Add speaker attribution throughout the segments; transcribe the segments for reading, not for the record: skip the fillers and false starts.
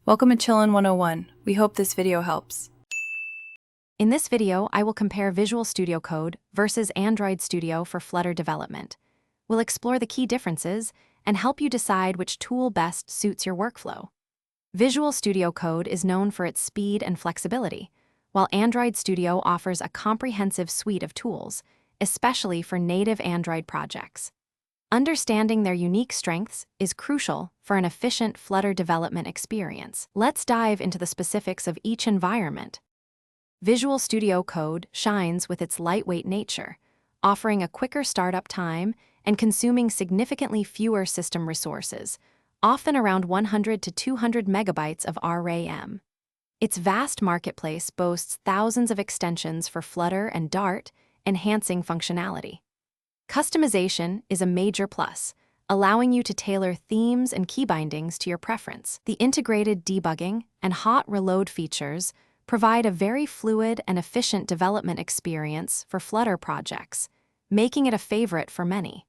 Speaker 1: Welcome to Chillin' 101. We hope this video helps.
Speaker 2: In this video, I will compare Visual Studio Code versus Android Studio for Flutter development. We'll explore the key differences and help you decide which tool best suits your workflow. Visual Studio Code is known for its speed and flexibility, while Android Studio offers a comprehensive suite of tools, especially for native Android projects. Understanding their unique strengths is crucial for an efficient Flutter development experience. Let's dive into the specifics of each environment. Visual Studio Code shines with its lightweight nature, offering a quicker startup time and consuming significantly fewer system resources, often around 100 to 200 megabytes of RAM. Its vast marketplace boasts thousands of extensions for Flutter and Dart, enhancing functionality. Customization is a major plus, allowing you to tailor themes and key bindings to your preference. The integrated debugging and hot reload features provide a very fluid and efficient development experience for Flutter projects, making it a favorite for many.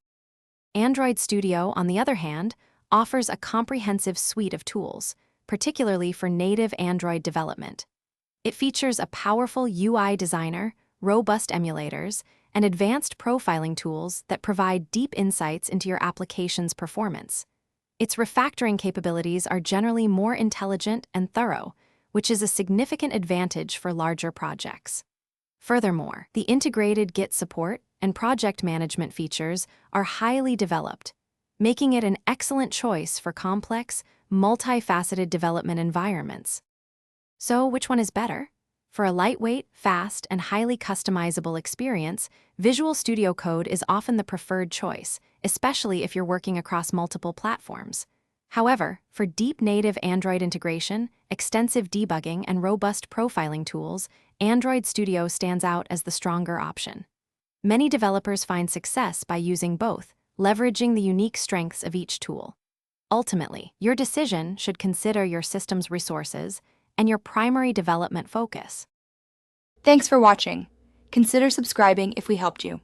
Speaker 2: Android Studio, on the other hand, offers a comprehensive suite of tools, particularly for native Android development. It features a powerful UI designer, robust emulators, and advanced profiling tools that provide deep insights into your application's performance. Its refactoring capabilities are generally more intelligent and thorough, which is a significant advantage for larger projects. Furthermore, the integrated Git support and project management features are highly developed, making it an excellent choice for complex, multifaceted development environments. So, which one is better? For a lightweight, fast, and highly customizable experience, Visual Studio Code is often the preferred choice, especially if you're working across multiple platforms. However, for deep native Android integration, extensive debugging, and robust profiling tools, Android Studio stands out as the stronger option. Many developers find success by using both, leveraging the unique strengths of each tool. Ultimately, your decision should consider your system's resources and your primary development focus.
Speaker 1: Thanks for watching. Consider subscribing if we helped you.